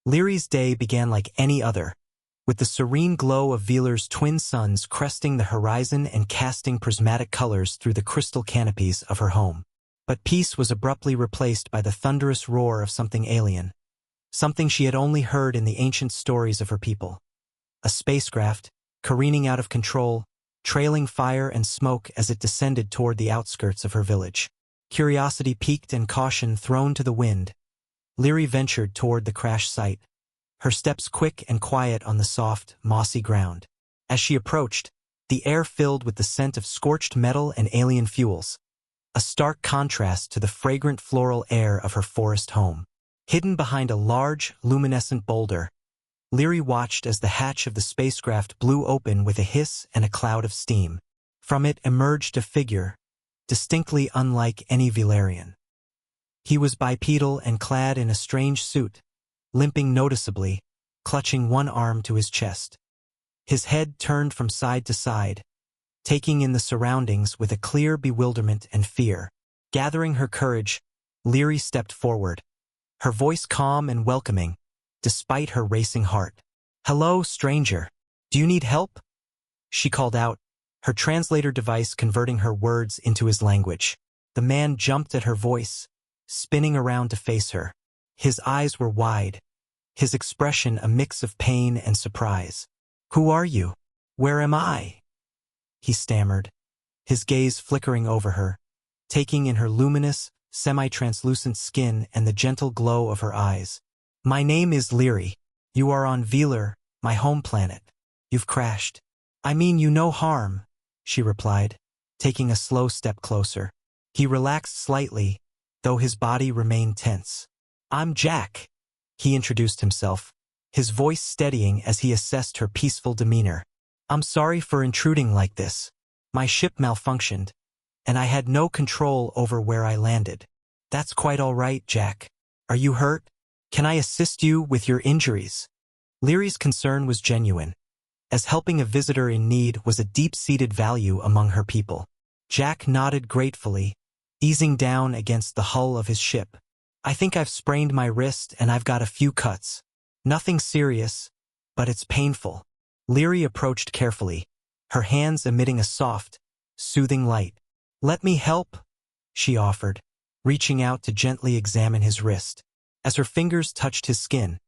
Lyri's day began like any other, with the serene glow of Velar's twin suns cresting the horizon and casting prismatic colors through the crystal canopies of her home. But peace was abruptly replaced by the thunderous roar of something alien, something she had only heard in the ancient stories of her people. A spacecraft, careening out of control, trailing fire and smoke as it descended toward the outskirts of her village. Curiosity piqued and caution thrown to the wind, Lyri ventured toward the crash site, her steps quick and quiet on the soft, mossy ground. As she approached, the air filled with the scent of scorched metal and alien fuels, a stark contrast to the fragrant floral air of her forest home. Hidden behind a large, luminescent boulder, Lyri watched as the hatch of the spacecraft blew open with a hiss and a cloud of steam. From it emerged a figure, distinctly unlike any Velarian. He was bipedal and clad in a strange suit, limping noticeably, clutching one arm to his chest. His head turned from side to side, taking in the surroundings with a clear bewilderment and fear. Gathering her courage, Lyri stepped forward, her voice calm and welcoming, despite her racing heart. "Hello, stranger. Do you need help?" she called out, her translator device converting her words into his language. The man jumped at her voice, spinning around to face her. His eyes were wide, his expression a mix of pain and surprise. "Who are you? Where am I?" he stammered, his gaze flickering over her, taking in her luminous, semi-translucent skin and the gentle glow of her eyes. "My name is Lyri. You are on Velar, my home planet. You've crashed." "I mean you no harm," she replied, taking a slow step closer. He relaxed slightly, though his body remained tense. "I'm Jack," he introduced himself, his voice steadying as he assessed her peaceful demeanor. "I'm sorry for intruding like this. My ship malfunctioned, and I had no control over where I landed." "That's quite all right, Jack. Are you hurt? Can I assist you with your injuries?" Lyri's concern was genuine, as helping a visitor in need was a deep-seated value among her people. Jack nodded gratefully, easing down against the hull of his ship. "I think I've sprained my wrist and I've got a few cuts. Nothing serious, but it's painful." Lyri approached carefully, her hands emitting a soft, soothing light. "Let me help," she offered, reaching out to gently examine his wrist. As her fingers touched his skin,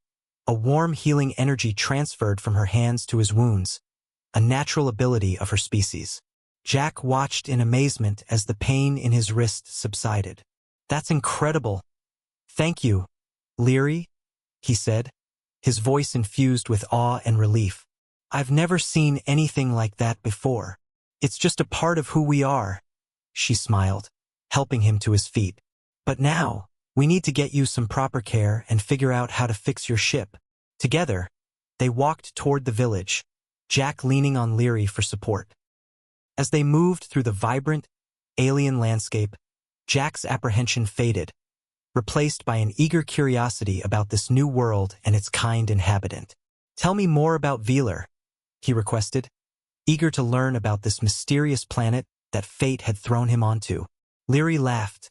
a warm healing energy transferred from her hands to his wounds, a natural ability of her species. Jack watched in amazement as the pain in his wrist subsided. "That's incredible. Thank you, Lyri," he said, his voice infused with awe and relief. "I've never seen anything like that before. It's just a part of who we are," she smiled, helping him to his feet. "But now, we need to get you some proper care and figure out how to fix your ship." Together, they walked toward the village, Jack leaning on Lyri for support. As they moved through the vibrant, alien landscape, Jack's apprehension faded, replaced by an eager curiosity about this new world and its kind inhabitant. "Tell me more about Velar," he requested, eager to learn about this mysterious planet that fate had thrown him onto. Lyri laughed,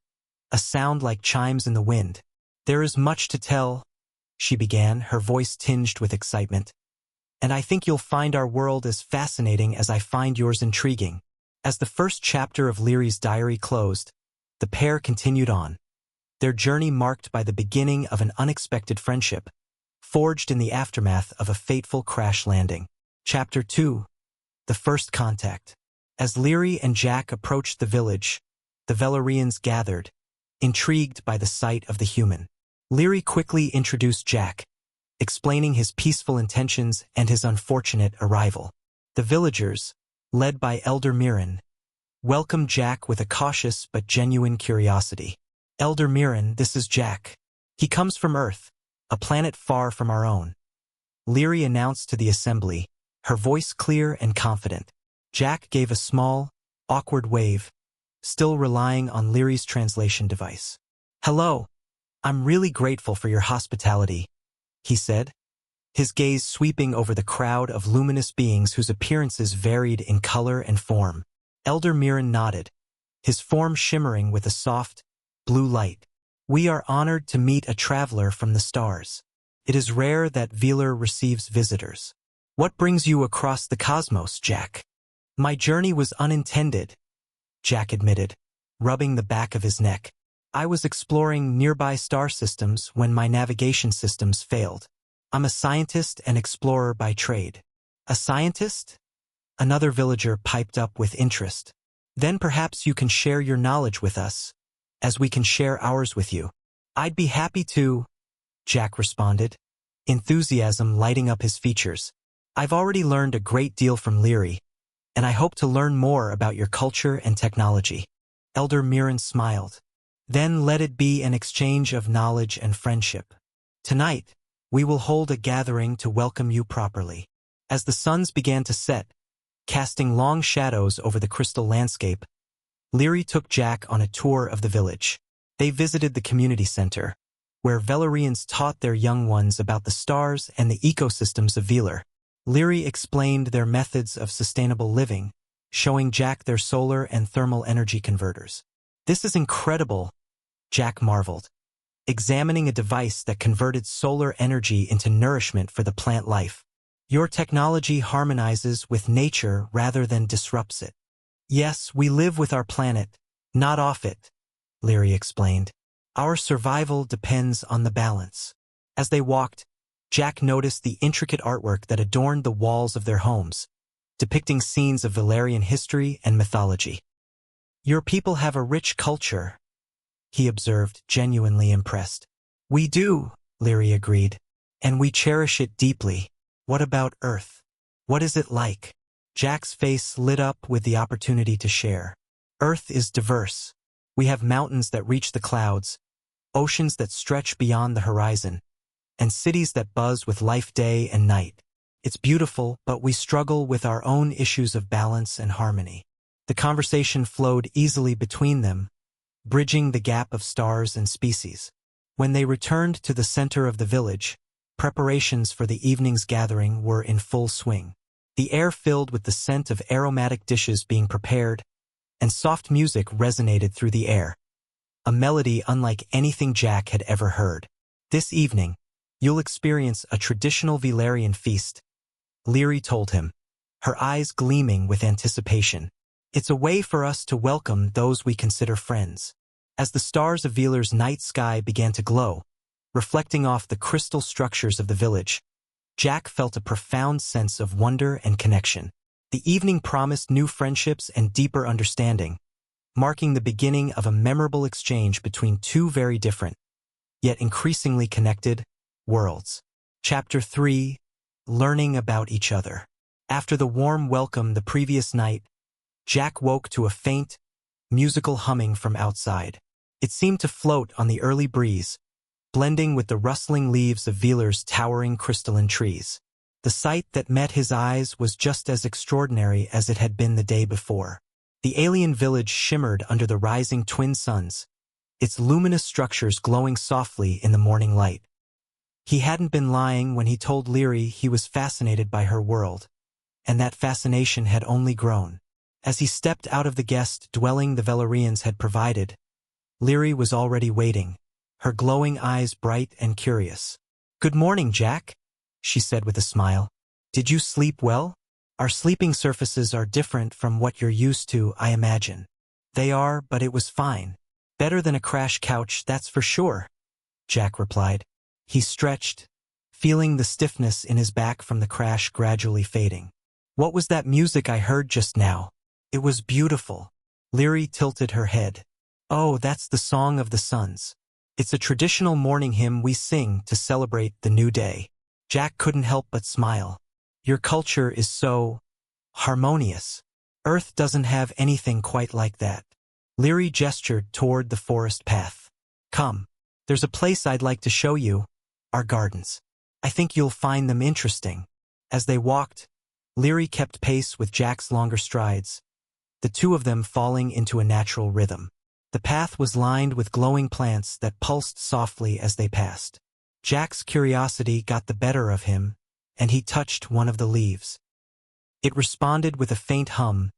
a sound like chimes in the wind. "There is much to tell," she began, her voice tinged with excitement. "And I think you'll find our world as fascinating as I find yours intriguing." As the first chapter of Lyri's diary closed, the pair continued on, their journey marked by the beginning of an unexpected friendship, forged in the aftermath of a fateful crash landing. Chapter 2. The First Contact. As Lyri and Jack approached the village, the Velarians gathered, intrigued by the sight of the human. Lyri quickly introduced Jack, explaining his peaceful intentions and his unfortunate arrival. The villagers, led by Elder Mirren, welcomed Jack with a cautious but genuine curiosity. "Elder Mirren, this is Jack. He comes from Earth, a planet far from our own," Lyri announced to the assembly, her voice clear and confident. Jack gave a small, awkward wave, still relying on Lyri's translation device. "Hello. I'm really grateful for your hospitality," he said, his gaze sweeping over the crowd of luminous beings whose appearances varied in color and form. Elder Mirren nodded, his form shimmering with a soft, blue light. "We are honored to meet a traveler from the stars." It is rare that Velar receives visitors. What brings you across the cosmos, Jack? My journey was unintended, Jack admitted, rubbing the back of his neck. I was exploring nearby star systems when my navigation systems failed. I'm a scientist and explorer by trade. A scientist? Another villager piped up with interest. Then perhaps you can share your knowledge with us, as we can share ours with you. I'd be happy to, Jack responded, enthusiasm lighting up his features. I've already learned a great deal from Leary, and I hope to learn more about your culture and technology. Elder Mirren smiled. Then let it be an exchange of knowledge and friendship. Tonight, we will hold a gathering to welcome you properly. As the suns began to set, casting long shadows over the crystal landscape, Leary took Jack on a tour of the village. They visited the community center, where Velarians taught their young ones about the stars and the ecosystems of Velar. Leary explained their methods of sustainable living, showing Jack their solar and thermal energy converters. This is incredible, Jack marveled, examining a device that converted solar energy into nourishment for the plant life. Your technology harmonizes with nature rather than disrupts it. Yes, we live with our planet, not off it, Leary explained. Our survival depends on the balance. As they walked, Jack noticed the intricate artwork that adorned the walls of their homes, depicting scenes of Valerian history and mythology. Your people have a rich culture, he observed, genuinely impressed. We do, Leary agreed, and we cherish it deeply. What about Earth? What is it like? Jack's face lit up with the opportunity to share. Earth is diverse. We have mountains that reach the clouds, oceans that stretch beyond the horizon, and cities that buzz with life day and night. It's beautiful, but we struggle with our own issues of balance and harmony. The conversation flowed easily between them, bridging the gap of stars and species. When they returned to the center of the village, preparations for the evening's gathering were in full swing. The air filled with the scent of aromatic dishes being prepared, and soft music resonated through the air, a melody unlike anything Jack had ever heard. This evening, you'll experience a traditional Velarian feast, Leary told him, her eyes gleaming with anticipation. It's a way for us to welcome those we consider friends. As the stars of Velar's night sky began to glow, reflecting off the crystal structures of the village, Jack felt a profound sense of wonder and connection. The evening promised new friendships and deeper understanding, marking the beginning of a memorable exchange between two very different, yet increasingly connected, worlds. Chapter 3. Learning about each other. After the warm welcome the previous night, Jack woke to a faint, musical humming from outside. It seemed to float on the early breeze, blending with the rustling leaves of Velar's towering crystalline trees. The sight that met his eyes was just as extraordinary as it had been the day before. The alien village shimmered under the rising twin suns, its luminous structures glowing softly in the morning light. He hadn't been lying when he told Leary he was fascinated by her world, and that fascination had only grown. As he stepped out of the guest dwelling the Velarians had provided, Leary was already waiting, her glowing eyes bright and curious. "Good morning, Jack," she said with a smile. "Did you sleep well? Our sleeping surfaces are different from what you're used to, I imagine." "They are, but it was fine. Better than a crash couch, that's for sure," Jack replied. He stretched, feeling the stiffness in his back from the crash gradually fading. "What was that music I heard just now? It was beautiful." Leary tilted her head. "Oh, that's the Song of the Suns. It's a traditional morning hymn we sing to celebrate the new day." Jack couldn't help but smile. "Your culture is so harmonious. Earth doesn't have anything quite like that." Leary gestured toward the forest path. "Come, there's a place I'd like to show you, our gardens. I think you'll find them interesting." As they walked, Leary kept pace with Jack's longer strides, the two of them falling into a natural rhythm. The path was lined with glowing plants that pulsed softly as they passed. Jack's curiosity got the better of him, and he touched one of the leaves. It responded with a faint hum,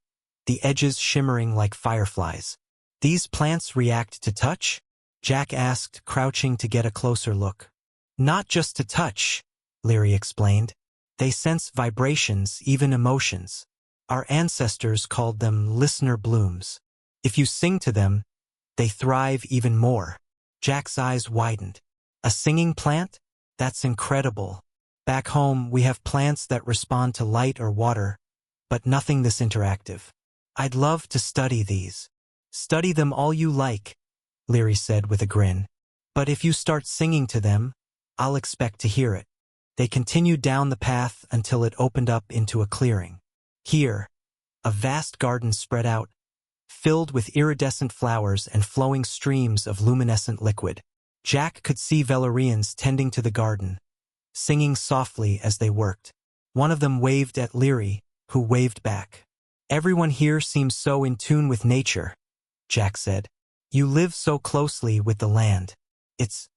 the edges shimmering like fireflies. "These plants react to touch?" Jack asked, crouching to get a closer look. Not just to touch, Leary explained. They sense vibrations, even emotions. Our ancestors called them listener blooms. If you sing to them, they thrive even more. Jack's eyes widened. A singing plant? That's incredible. Back home, we have plants that respond to light or water, but nothing this interactive. I'd love to study these. Study them all you like, Leary said with a grin. But if you start singing to them, I'll expect to hear it. They continued down the path until it opened up into a clearing. Here, a vast garden spread out, filled with iridescent flowers and flowing streams of luminescent liquid. Jack could see Valerians tending to the garden, singing softly as they worked. One of them waved at Leary, who waved back. Everyone here seems so in tune with nature, Jack said. You live so closely with the land. It's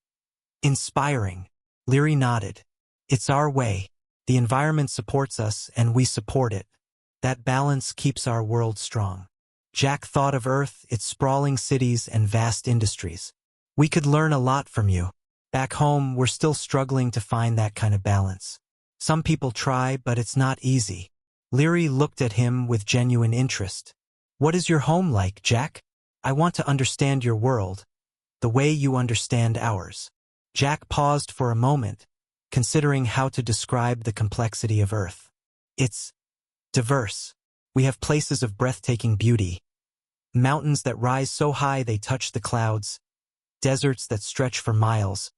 inspiring. Leary nodded. It's our way. The environment supports us and we support it. That balance keeps our world strong. Jack thought of Earth, its sprawling cities and vast industries. We could learn a lot from you. Back home, we're still struggling to find that kind of balance. Some people try, but it's not easy. Leary looked at him with genuine interest. What is your home like, Jack? I want to understand your world, the way you understand ours. Jack paused for a moment, considering how to describe the complexity of Earth. It's diverse. We have places of breathtaking beauty, mountains that rise so high they touch the clouds, deserts that stretch for miles,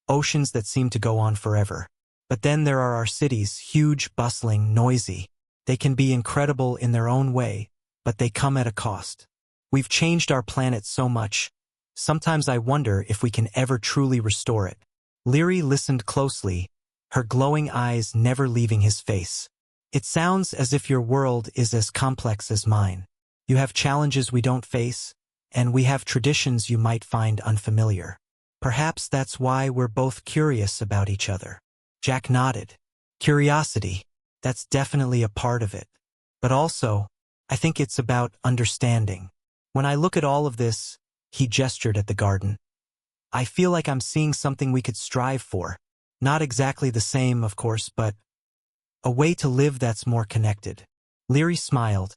oceans that seem to go on forever. But then there are our cities, huge, bustling, noisy. They can be incredible in their own way, but they come at a cost. We've changed our planet so much. Sometimes I wonder if we can ever truly restore it. Leary listened closely, her glowing eyes never leaving his face. It sounds as if your world is as complex as mine. You have challenges we don't face, and we have traditions you might find unfamiliar. Perhaps that's why we're both curious about each other. Jack nodded. Curiosity, that's definitely a part of it. But also, I think it's about understanding. When I look at all of this, he gestured at the garden. I feel like I'm seeing something we could strive for. Not exactly the same, of course, but a way to live that's more connected. Leary smiled,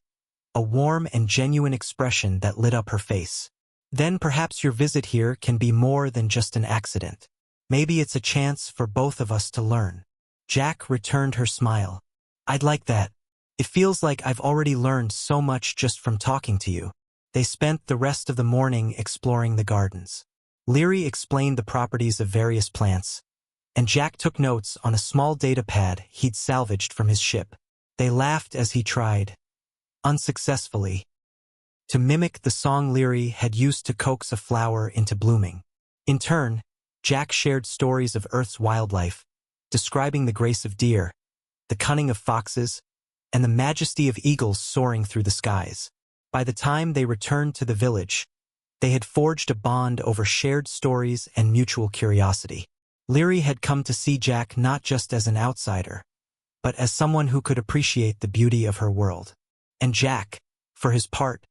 a warm and genuine expression that lit up her face. Then perhaps your visit here can be more than just an accident. Maybe it's a chance for both of us to learn. Jack returned her smile. I'd like that. It feels like I've already learned so much just from talking to you. They spent the rest of the morning exploring the gardens. Leary explained the properties of various plants, and Jack took notes on a small data pad he'd salvaged from his ship. They laughed as he tried, unsuccessfully, to mimic the song Leary had used to coax a flower into blooming. In turn, Jack shared stories of Earth's wildlife, describing the grace of deer, the cunning of foxes, and the majesty of eagles soaring through the skies. By the time they returned to the village, they had forged a bond over shared stories and mutual curiosity. Leary had come to see Jack not just as an outsider, but as someone who could appreciate the beauty of her world. And Jack, for his part,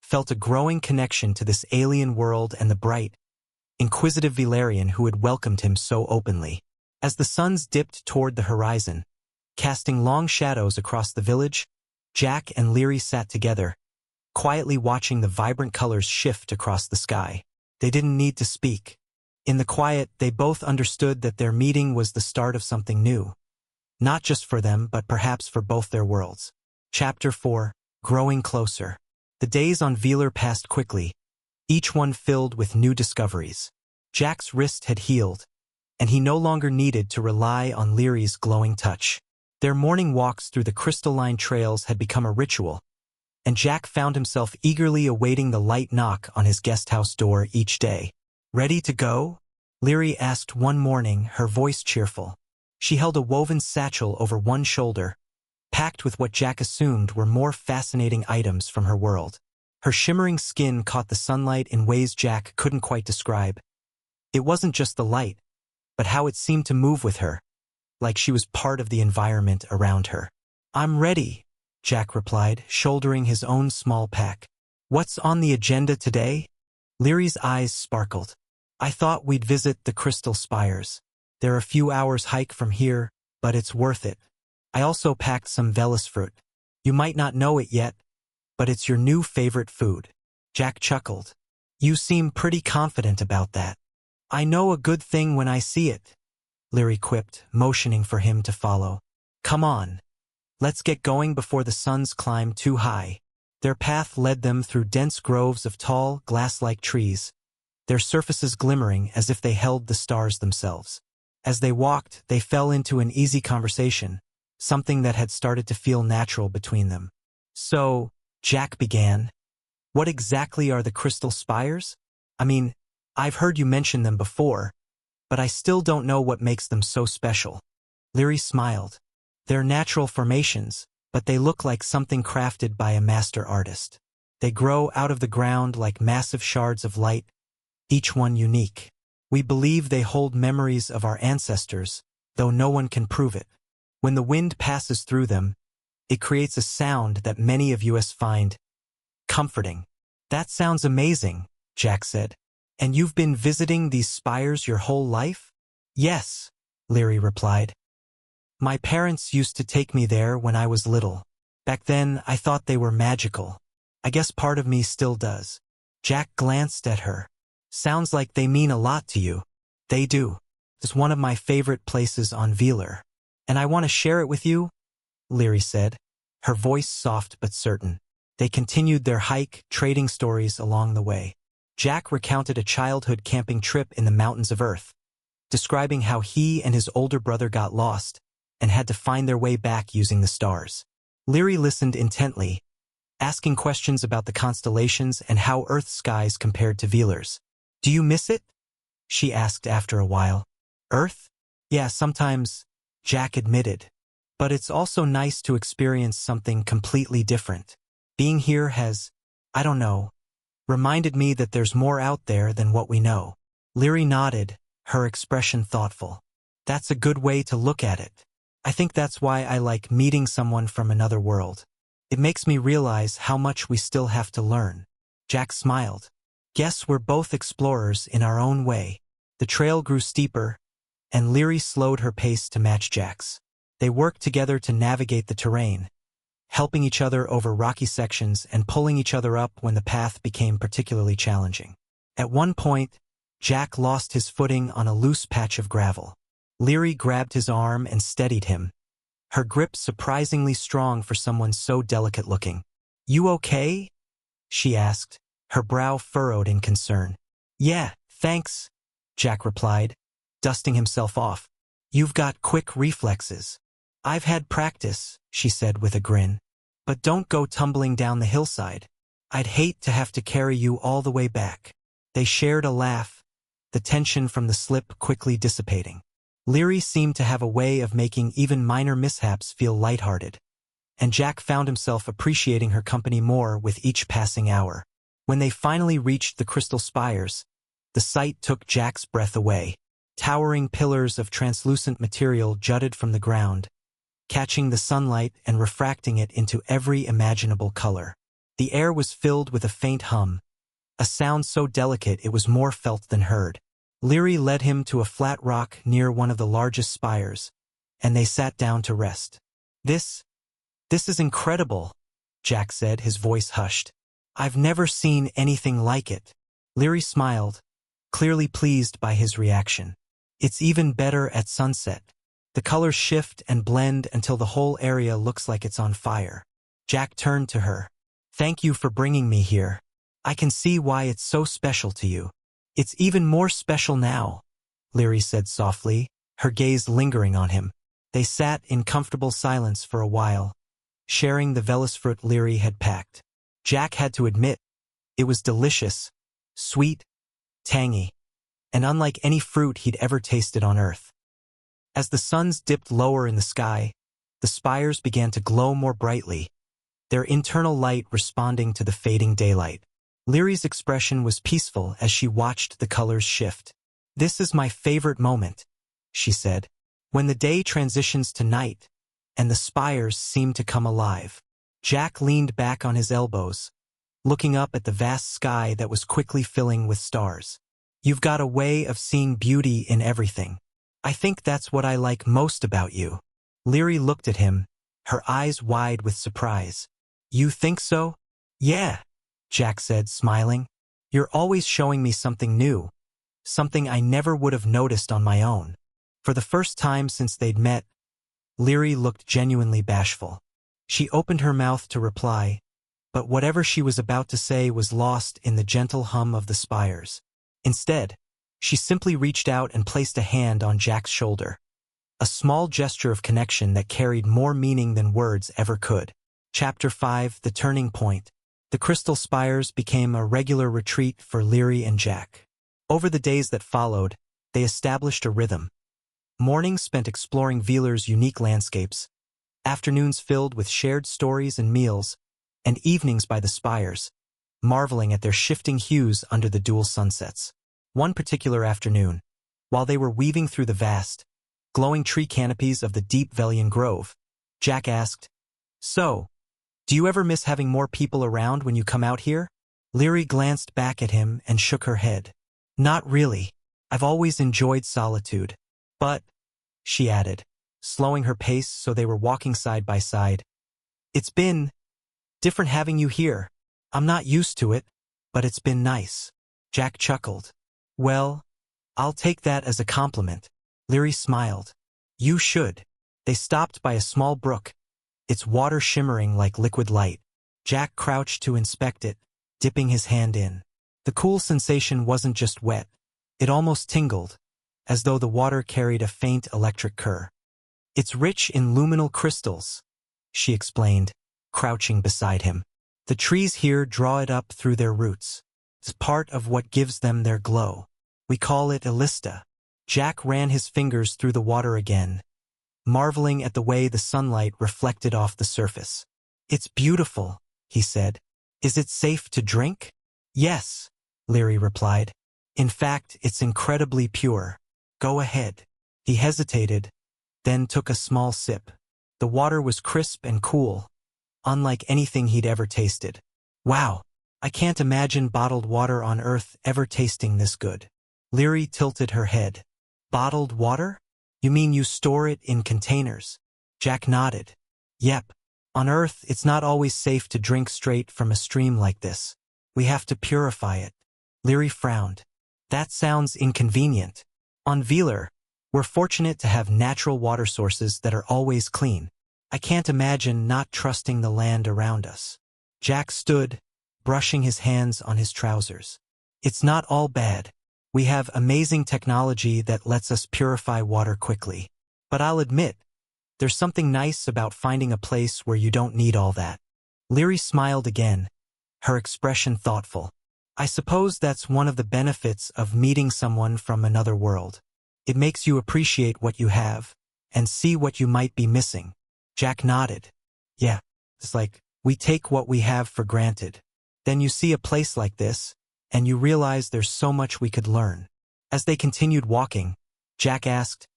felt a growing connection to this alien world and the bright, inquisitive Valerian who had welcomed him so openly. As the suns dipped toward the horizon, casting long shadows across the village, Jack and Leary sat together, quietly watching the vibrant colors shift across the sky. They didn't need to speak. In the quiet, they both understood that their meeting was the start of something new. Not just for them, but perhaps for both their worlds. Chapter 4, Growing Closer. The days on Velar passed quickly, each one filled with new discoveries. Jack's wrist had healed, and he no longer needed to rely on Leary's glowing touch. Their morning walks through the crystalline trails had become a ritual, and Jack found himself eagerly awaiting the light knock on his guesthouse door each day. Ready to go? Leary asked one morning, her voice cheerful. She held a woven satchel over one shoulder, packed with what Jack assumed were more fascinating items from her world. Her shimmering skin caught the sunlight in ways Jack couldn't quite describe. It wasn't just the light, but how it seemed to move with her, like she was part of the environment around her. I'm ready, Jack replied, shouldering his own small pack. What's on the agenda today? Leary's eyes sparkled. I thought we'd visit the crystal spires. They're a few hours hike from here, but it's worth it. I also packed some Velis fruit. You might not know it yet, but it's your new favorite food. Jack chuckled. You seem pretty confident about that. I know a good thing when I see it, Leary quipped, motioning for him to follow. Come on. Let's get going before the suns climb too high. Their path led them through dense groves of tall, glass-like trees, their surfaces glimmering as if they held the stars themselves. As they walked, they fell into an easy conversation, something that had started to feel natural between them. So, Jack began, what exactly are the crystal spires? I mean, I've heard you mention them before, but I still don't know what makes them so special. Leary smiled. They're natural formations, but they look like something crafted by a master artist. They grow out of the ground like massive shards of light, each one unique. We believe they hold memories of our ancestors, though no one can prove it. When the wind passes through them, it creates a sound that many of us find comforting. That sounds amazing, Jack said. And you've been visiting these spires your whole life? Yes, Leary replied. My parents used to take me there when I was little. Back then, I thought they were magical. I guess part of me still does. Jack glanced at her. Sounds like they mean a lot to you. They do. It's one of my favorite places on Velar. And I want to share it with you, Leary said, her voice soft but certain. They continued their hike, trading stories along the way. Jack recounted a childhood camping trip in the mountains of Earth, describing how he and his older brother got lost and had to find their way back using the stars. Leary listened intently, asking questions about the constellations and how Earth's skies compared to Velar's. Do you miss it? She asked after a while. Earth? Yeah, sometimes, Jack admitted. But it's also nice to experience something completely different. Being here has, I don't know, reminded me that there's more out there than what we know. Leary nodded, her expression thoughtful. That's a good way to look at it. I think that's why I like meeting someone from another world. It makes me realize how much we still have to learn. Jack smiled. Guess we're both explorers in our own way. The trail grew steeper, and Leary slowed her pace to match Jack's. They worked together to navigate the terrain, helping each other over rocky sections and pulling each other up when the path became particularly challenging. At one point, Jack lost his footing on a loose patch of gravel. Leary grabbed his arm and steadied him, her grip surprisingly strong for someone so delicate-looking. You okay? She asked, her brow furrowed in concern. Yeah, thanks, Jack replied, dusting himself off. You've got quick reflexes. I've had practice, she said with a grin. But don't go tumbling down the hillside. I'd hate to have to carry you all the way back. They shared a laugh, the tension from the slip quickly dissipating. Leary seemed to have a way of making even minor mishaps feel lighthearted, and Jack found himself appreciating her company more with each passing hour. When they finally reached the crystal spires, the sight took Jack's breath away. Towering pillars of translucent material jutted from the ground, catching the sunlight and refracting it into every imaginable color. The air was filled with a faint hum, a sound so delicate it was more felt than heard. Leary led him to a flat rock near one of the largest spires, and they sat down to rest. This is incredible, Jack said, his voice hushed. I've never seen anything like it. Leary smiled, clearly pleased by his reaction. It's even better at sunset. The colors shift and blend until the whole area looks like it's on fire. Jack turned to her. Thank you for bringing me here. I can see why it's so special to you. It's even more special now, Leary said softly, her gaze lingering on him. They sat in comfortable silence for a while, sharing the Velis fruit Leary had packed. Jack had to admit, it was delicious, sweet, tangy, and unlike any fruit he'd ever tasted on Earth. As the suns dipped lower in the sky, the spires began to glow more brightly, their internal light responding to the fading daylight. Leary's expression was peaceful as she watched the colors shift. This is my favorite moment, she said, when the day transitions to night, and the spires seem to come alive. Jack leaned back on his elbows, looking up at the vast sky that was quickly filling with stars. You've got a way of seeing beauty in everything. I think that's what I like most about you. Leary looked at him, her eyes wide with surprise. You think so? Yeah, Jack said, smiling. You're always showing me something new, something I never would have noticed on my own. For the first time since they'd met, Leary looked genuinely bashful. She opened her mouth to reply, but whatever she was about to say was lost in the gentle hum of the spires. Instead, she simply reached out and placed a hand on Jack's shoulder. A small gesture of connection that carried more meaning than words ever could. Chapter 5: The Turning Point. The crystal spires became a regular retreat for Leary and Jack. Over the days that followed, they established a rhythm. Mornings spent exploring Veeler's unique landscapes, afternoons filled with shared stories and meals, and evenings by the spires, marveling at their shifting hues under the dual sunsets. One particular afternoon, while they were weaving through the vast, glowing tree canopies of the deep Velian Grove, Jack asked, "So, do you ever miss having more people around when you come out here?" Leary glanced back at him and shook her head. "Not really. I've always enjoyed solitude. But," she added, slowing her pace so they were walking side by side, "it's been different having you here. I'm not used to it, but it's been nice." Jack chuckled. "Well, I'll take that as a compliment." Leary smiled. "You should." They stopped by a small brook, its water shimmering like liquid light. Jack crouched to inspect it, dipping his hand in. The cool sensation wasn't just wet. It almost tingled, as though the water carried a faint electric current. "It's rich in luminal crystals," she explained, crouching beside him. "The trees here draw it up through their roots. It's part of what gives them their glow. We call it Elista." Jack ran his fingers through the water again, marveling at the way the sunlight reflected off the surface. "It's beautiful," he said. "Is it safe to drink?" "Yes," Leary replied. "In fact, it's incredibly pure. Go ahead." He hesitated, then took a small sip. The water was crisp and cool, unlike anything he'd ever tasted. "Wow, I can't imagine bottled water on Earth ever tasting this good." Leary tilted her head. "Bottled water? You mean you store it in containers?" Jack nodded. "Yep. On Earth, it's not always safe to drink straight from a stream like this. We have to purify it." Leary frowned. "That sounds inconvenient. On Veeler, we're fortunate to have natural water sources that are always clean. I can't imagine not trusting the land around us." Jack stood, brushing his hands on his trousers. "It's not all bad. We have amazing technology that lets us purify water quickly. But I'll admit, there's something nice about finding a place where you don't need all that." Leary smiled again, her expression thoughtful. "I suppose that's one of the benefits of meeting someone from another world. It makes you appreciate what you have, and see what you might be missing." Jack nodded. "Yeah, it's like we take what we have for granted. Then you see a place like this, and you realize there's so much we could learn." As they continued walking, Jack asked,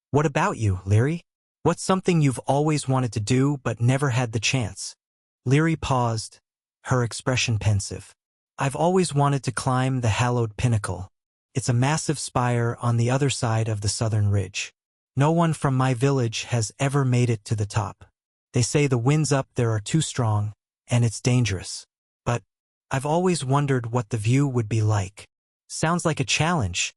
"What about you, Leary? What's something you've always wanted to do but never had the chance?" Leary paused, her expression pensive. "I've always wanted to climb the hallowed pinnacle. It's a massive spire on the other side of the southern ridge. No one from my village has ever made it to the top. They say the winds up there are too strong, and it's dangerous. But I've always wondered what the view would be like." "Sounds like a challenge,"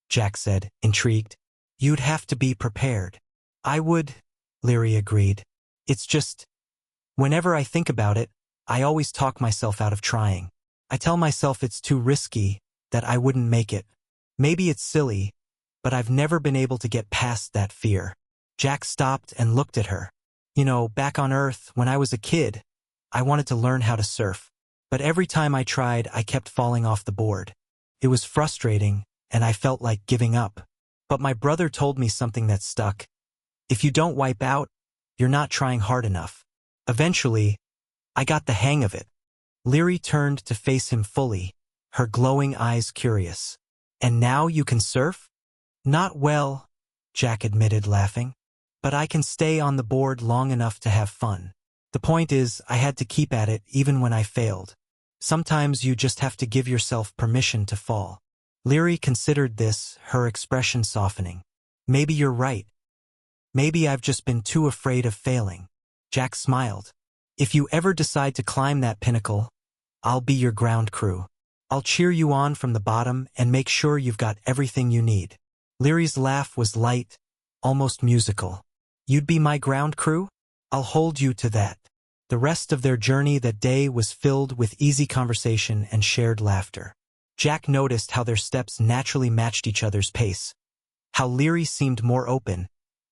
Jack said, intrigued. "You'd have to be prepared." "I would," Leary agreed. "It's just, whenever I think about it, I always talk myself out of trying. I tell myself it's too risky, that I wouldn't make it. Maybe it's silly, but I've never been able to get past that fear." Jack stopped and looked at her. "You know, back on Earth, when I was a kid, I wanted to learn how to surf. But every time I tried, I kept falling off the board. It was frustrating, and I felt like giving up. But my brother told me something that stuck. If you don't wipe out, you're not trying hard enough. Eventually, I got the hang of it." Leary turned to face him fully, her glowing eyes curious. "And now you can surf?" "Not well," Jack admitted, laughing. "But I can stay on the board long enough to have fun. The point is, I had to keep at it even when I failed. Sometimes you just have to give yourself permission to fall." Leary considered this, her expression softening. Maybe you're right. Maybe I've just been too afraid of failing. Jack smiled. If you ever decide to climb that pinnacle, I'll be your ground crew. I'll cheer you on from the bottom and make sure you've got everything you need. Leary's laugh was light, almost musical. You'd be my ground crew? I'll hold you to that. The rest of their journey that day was filled with easy conversation and shared laughter. Jack noticed how their steps naturally matched each other's pace, how Leary seemed more open,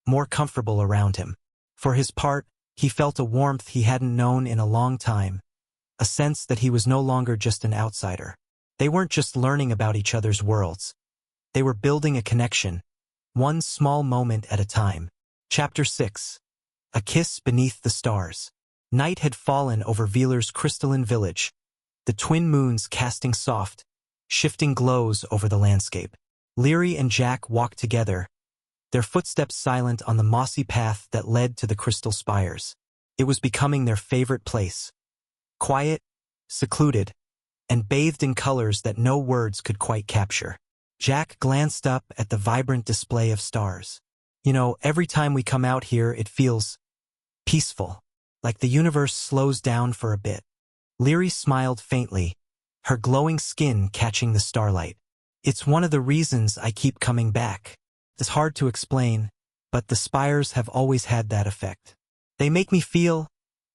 more comfortable around him. For his part, he felt a warmth he hadn't known in a long time, a sense that he was no longer just an outsider. They weren't just learning about each other's worlds. They were building a connection, one small moment at a time. Chapter 6. A Kiss Beneath the Stars. Night had fallen over Veeler's crystalline village, the twin moons casting soft, shifting glows over the landscape. Leary and Jack walked together, their footsteps silent on the mossy path that led to the crystal spires. It was becoming their favorite place. Quiet, secluded, and bathed in colors that no words could quite capture. Jack glanced up at the vibrant display of stars. You know, every time we come out here it feels peaceful, like the universe slows down for a bit. Leary smiled faintly, her glowing skin catching the starlight. It's one of the reasons I keep coming back. It's hard to explain, but the spires have always had that effect. They make me feel,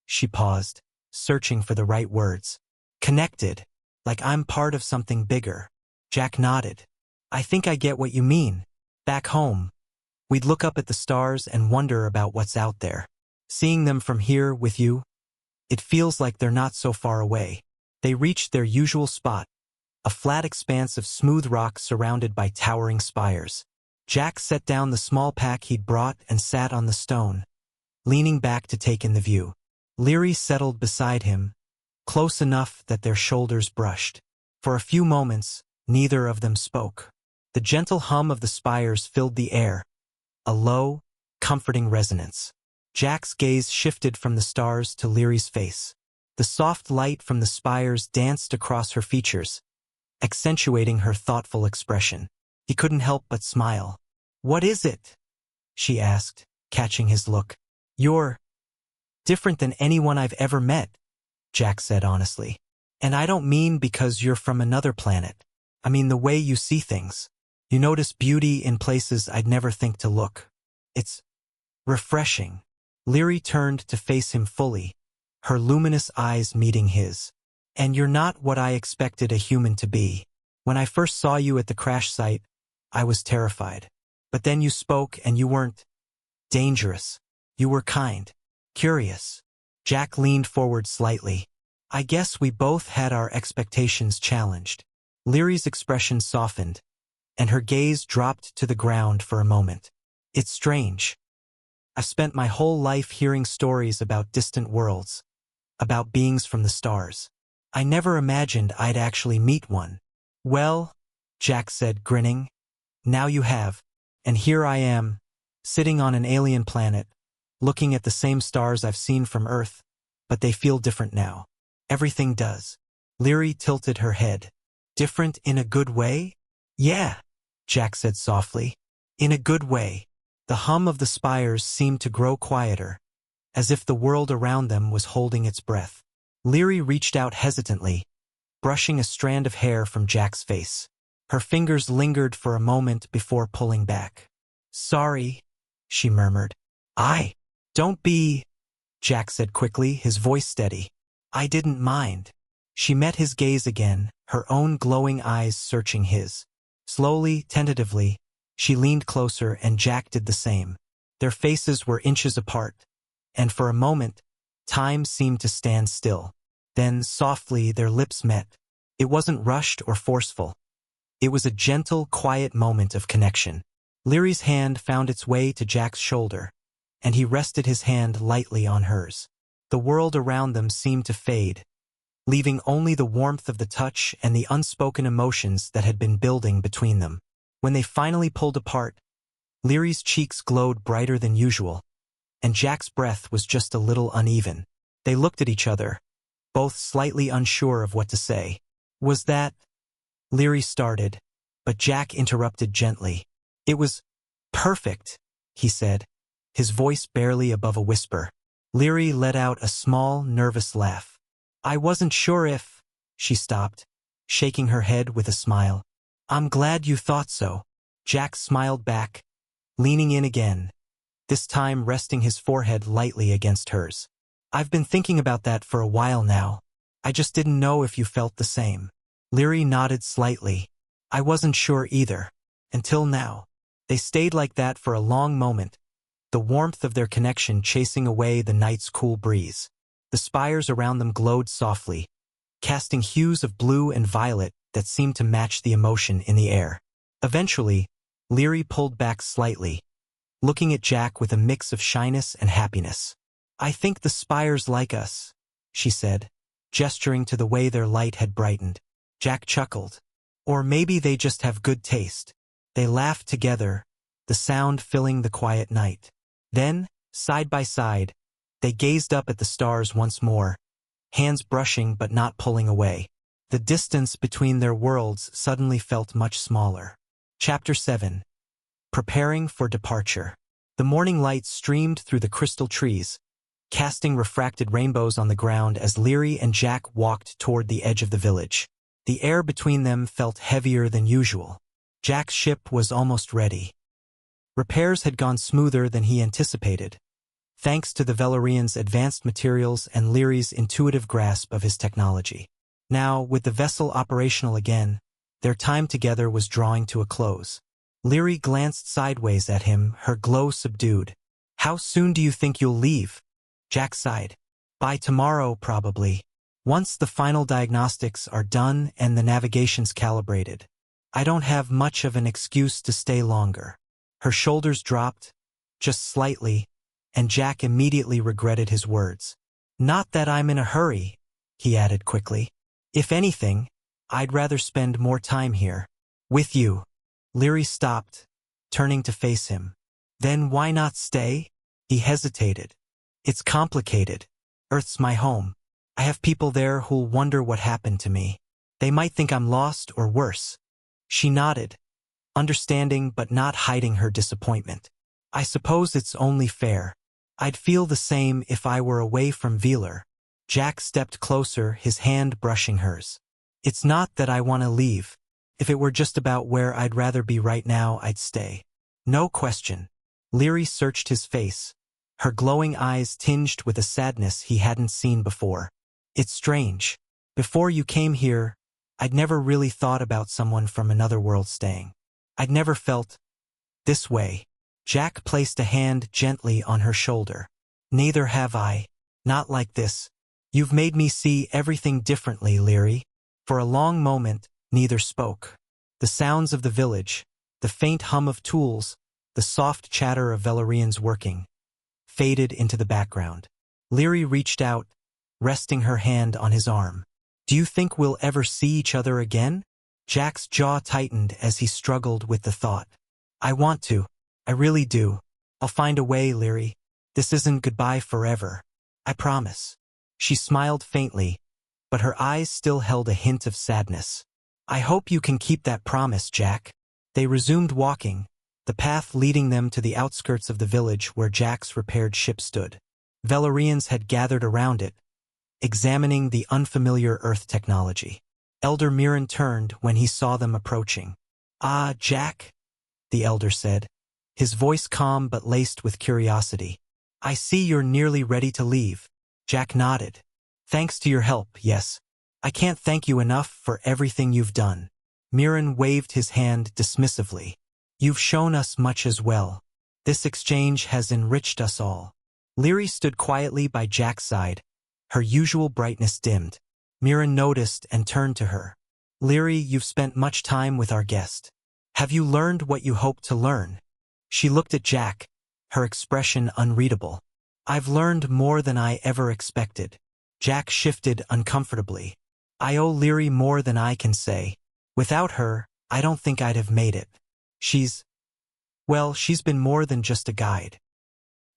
she paused, searching for the right words, connected, like I'm part of something bigger. Jack nodded. I think I get what you mean. Back home, we'd look up at the stars and wonder about what's out there. Seeing them from here with you, it feels like they're not so far away. They reached their usual spot, a flat expanse of smooth rock surrounded by towering spires. Jack set down the small pack he'd brought and sat on the stone, leaning back to take in the view. Leary settled beside him, close enough that their shoulders brushed. For a few moments, neither of them spoke. The gentle hum of the spires filled the air, a low, comforting resonance. Jack's gaze shifted from the stars to Leary's face. The soft light from the spires danced across her features, accentuating her thoughtful expression. He couldn't help but smile. What is it? She asked, catching his look. You're different than anyone I've ever met, Jack said honestly. And I don't mean because you're from another planet. I mean the way you see things. You notice beauty in places I'd never think to look. It's refreshing. Leary turned to face him fully, her luminous eyes meeting his. And you're not what I expected a human to be. When I first saw you at the crash site, I was terrified. But then you spoke and you weren't dangerous. You were kind, curious. Jack leaned forward slightly. I guess we both had our expectations challenged. Leary's expression softened, and her gaze dropped to the ground for a moment. It's strange. I've spent my whole life hearing stories about distant worlds, about beings from the stars. I never imagined I'd actually meet one. Well, Jack said, grinning, now you have, and here I am, sitting on an alien planet, looking at the same stars I've seen from Earth, but they feel different now. Everything does. Leary tilted her head. Different in a good way? Yeah, Jack said softly. In a good way. The hum of the spires seemed to grow quieter, as if the world around them was holding its breath. Leary reached out hesitantly, brushing a strand of hair from Jack's face. Her fingers lingered for a moment before pulling back. Sorry, she murmured. Don't be, Jack said quickly, his voice steady. I didn't mind. She met his gaze again, her own glowing eyes searching his. Slowly, tentatively, she leaned closer and Jack did the same. Their faces were inches apart, and for a moment, time seemed to stand still. Then, softly, their lips met. It wasn't rushed or forceful. It was a gentle, quiet moment of connection. Leary's hand found its way to Jack's shoulder, and he rested his hand lightly on hers. The world around them seemed to fade, leaving only the warmth of the touch and the unspoken emotions that had been building between them. When they finally pulled apart, Leary's cheeks glowed brighter than usual, and Jack's breath was just a little uneven. They looked at each other, both slightly unsure of what to say. Was that? Leary started, but Jack interrupted gently. It was Perfect, he said, his voice barely above a whisper. Leary let out a small, nervous laugh. I wasn't sure if... She stopped, shaking her head with a smile. I'm glad you thought so. Jack smiled back, leaning in again, this time resting his forehead lightly against hers. I've been thinking about that for a while now. I just didn't know if you felt the same. Leary nodded slightly. I wasn't sure either. Until now. They stayed like that for a long moment, the warmth of their connection chasing away the night's cool breeze. The spires around them glowed softly, casting hues of blue and violet that seemed to match the emotion in the air. Eventually, Leary pulled back slightly, looking at Jack with a mix of shyness and happiness. I think the spires like us, she said, gesturing to the way their light had brightened. Jack chuckled. Or maybe they just have good taste. They laughed together, the sound filling the quiet night. Then, side by side, they gazed up at the stars once more, hands brushing but not pulling away. The distance between their worlds suddenly felt much smaller. Chapter 7. Preparing for departure. The morning light streamed through the crystal trees, casting refracted rainbows on the ground as Leary and Jack walked toward the edge of the village. The air between them felt heavier than usual. Jack's ship was almost ready. Repairs had gone smoother than he anticipated, thanks to the Valerian's advanced materials and Leary's intuitive grasp of his technology. Now, with the vessel operational again, their time together was drawing to a close. Leary glanced sideways at him, her glow subdued. How soon do you think you'll leave? Jack sighed. By tomorrow, probably. Once the final diagnostics are done and the navigation's calibrated. I don't have much of an excuse to stay longer. Her shoulders dropped, just slightly, and Jack immediately regretted his words. Not that I'm in a hurry, he added quickly. If anything, I'd rather spend more time here. With you. Leary stopped, turning to face him. Then why not stay? He hesitated. It's complicated. Earth's my home. I have people there who'll wonder what happened to me. They might think I'm lost or worse. She nodded, understanding but not hiding her disappointment. I suppose it's only fair. I'd feel the same if I were away from Velar. Jack stepped closer, his hand brushing hers. It's not that I want to leave. If it were just about where I'd rather be right now, I'd stay. No question. Leary searched his face, her glowing eyes tinged with a sadness he hadn't seen before. It's strange. Before you came here, I'd never really thought about someone from another world staying. I'd never felt this way. Jack placed a hand gently on her shoulder. Neither have I. Not like this. You've made me see everything differently, Leary. For a long moment, neither spoke. The sounds of the village, the faint hum of tools, the soft chatter of Valerians working, faded into the background. Leary reached out, resting her hand on his arm. Do you think we'll ever see each other again? Jack's jaw tightened as he struggled with the thought. I want to. I really do. I'll find a way, Leary. This isn't goodbye forever. I promise. She smiled faintly, but her eyes still held a hint of sadness. I hope you can keep that promise, Jack. They resumed walking, the path leading them to the outskirts of the village where Jack's repaired ship stood. Valerians had gathered around it, examining the unfamiliar Earth technology. Elder Mirren turned when he saw them approaching. Ah, Jack, the elder said, his voice calm but laced with curiosity. I see you're nearly ready to leave. Jack nodded. Thanks to your help, yes. I can't thank you enough for everything you've done. Mirren waved his hand dismissively. You've shown us much as well. This exchange has enriched us all. Leary stood quietly by Jack's side, her usual brightness dimmed. Mirren noticed and turned to her. Leary, you've spent much time with our guest. Have you learned what you hoped to learn? She looked at Jack, her expression unreadable. I've learned more than I ever expected. Jack shifted uncomfortably. I owe Leary more than I can say. Without her, I don't think I'd have made it. She's been more than just a guide.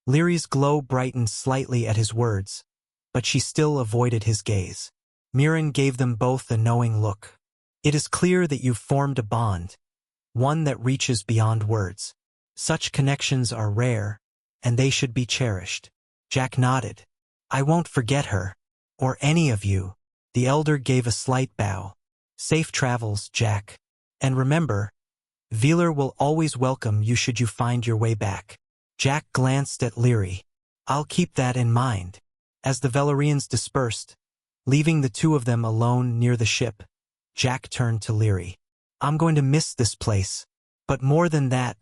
Leary's glow brightened slightly at his words, but she still avoided his gaze. Mirren gave them both a knowing look. It is clear that you've formed a bond, one that reaches beyond words. Such connections are rare, and they should be cherished. Jack nodded. I won't forget her. Or any of you. The elder gave a slight bow. Safe travels, Jack. And remember, Velar will always welcome you should you find your way back. Jack glanced at Leary. I'll keep that in mind. As the Velarians dispersed, leaving the two of them alone near the ship, Jack turned to Leary. I'm going to miss this place. But more than that,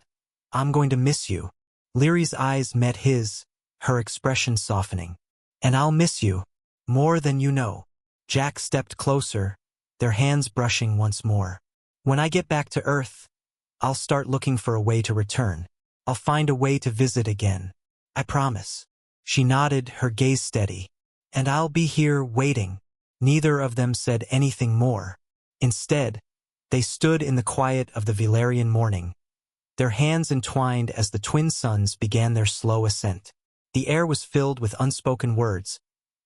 I'm going to miss you. Leary's eyes met his, her expression softening. And I'll miss you. More than you know. Jack stepped closer, their hands brushing once more. When I get back to Earth, I'll start looking for a way to return. I'll find a way to visit again. I promise. She nodded, her gaze steady. And I'll be here waiting. Neither of them said anything more. Instead, they stood in the quiet of the Velaryon morning, their hands entwined as the twin suns began their slow ascent. The air was filled with unspoken words,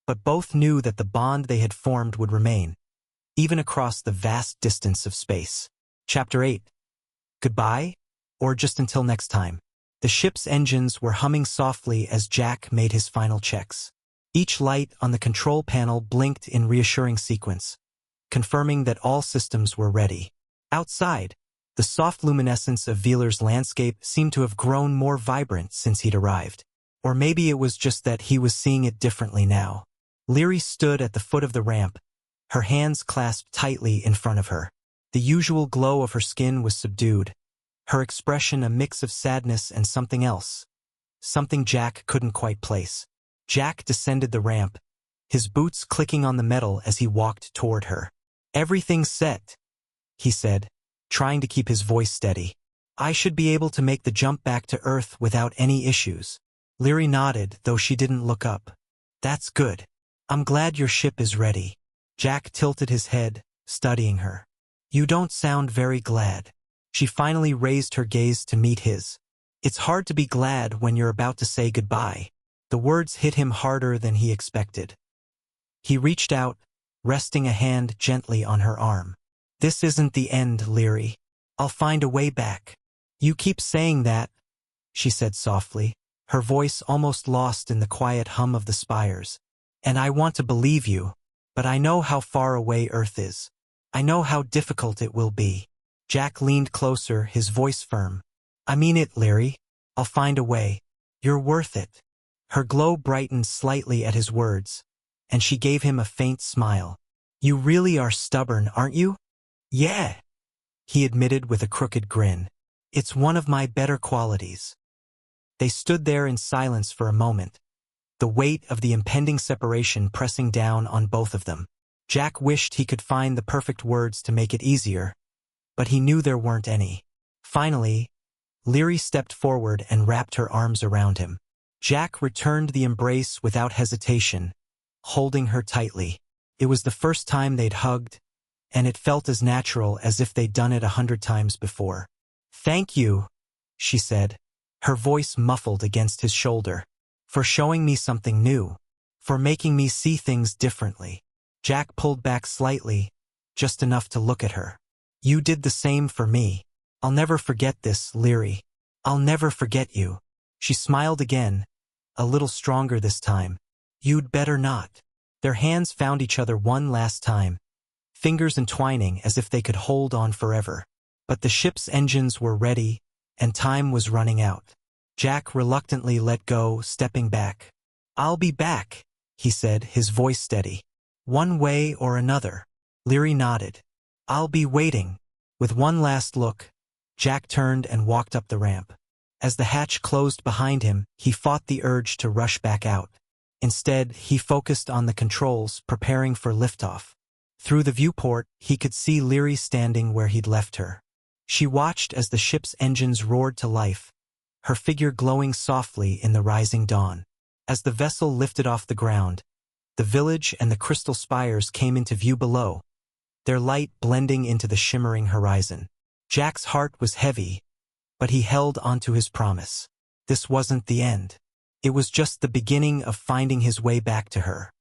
but both knew that the bond they had formed would remain, even across the vast distance of space. Chapter 8. Goodbye? Or just until next time. The ship's engines were humming softly as Jack made his final checks. Each light on the control panel blinked in reassuring sequence, confirming that all systems were ready. Outside, the soft luminescence of Velar's landscape seemed to have grown more vibrant since he'd arrived. Or maybe it was just that he was seeing it differently now. Leary stood at the foot of the ramp, her hands clasped tightly in front of her. The usual glow of her skin was subdued, her expression a mix of sadness and something else. Something Jack couldn't quite place. Jack descended the ramp, his boots clicking on the metal as he walked toward her. Everything's set, he said, trying to keep his voice steady. I should be able to make the jump back to Earth without any issues. Leary nodded, though she didn't look up. That's good. I'm glad your ship is ready. Jack tilted his head, studying her. You don't sound very glad. She finally raised her gaze to meet his. It's hard to be glad when you're about to say goodbye. The words hit him harder than he expected. He reached out, resting a hand gently on her arm. This isn't the end, Leary. I'll find a way back. You keep saying that, she said softly, her voice almost lost in the quiet hum of the spires. And I want to believe you, but I know how far away Earth is. I know how difficult it will be. Jack leaned closer, his voice firm. I mean it, Leary. I'll find a way. You're worth it. Her glow brightened slightly at his words, and she gave him a faint smile. You really are stubborn, aren't you? Yeah, he admitted with a crooked grin. It's one of my better qualities. They stood there in silence for a moment, the weight of the impending separation pressing down on both of them. Jack wished he could find the perfect words to make it easier, but he knew there weren't any. Finally, Leary stepped forward and wrapped her arms around him. Jack returned the embrace without hesitation, holding her tightly. It was the first time they'd hugged, and it felt as natural as if they'd done it 100 times before. Thank you, she said, her voice muffled against his shoulder, for showing me something new, for making me see things differently. Jack pulled back slightly, just enough to look at her. You did the same for me. I'll never forget this, Leary. I'll never forget you. She smiled again, a little stronger this time. You'd better not. Their hands found each other one last time, fingers entwining as if they could hold on forever. But the ship's engines were ready, and time was running out. Jack reluctantly let go, stepping back. I'll be back, he said, his voice steady. One way or another. Leary nodded. I'll be waiting. With one last look, Jack turned and walked up the ramp. As the hatch closed behind him, he fought the urge to rush back out. Instead, he focused on the controls, preparing for liftoff. Through the viewport, he could see Leary standing where he'd left her. She watched as the ship's engines roared to life, her figure glowing softly in the rising dawn. As the vessel lifted off the ground, the village and the crystal spires came into view below, their light blending into the shimmering horizon. Jack's heart was heavy, but he held onto his promise. This wasn't the end. It was just the beginning of finding his way back to her.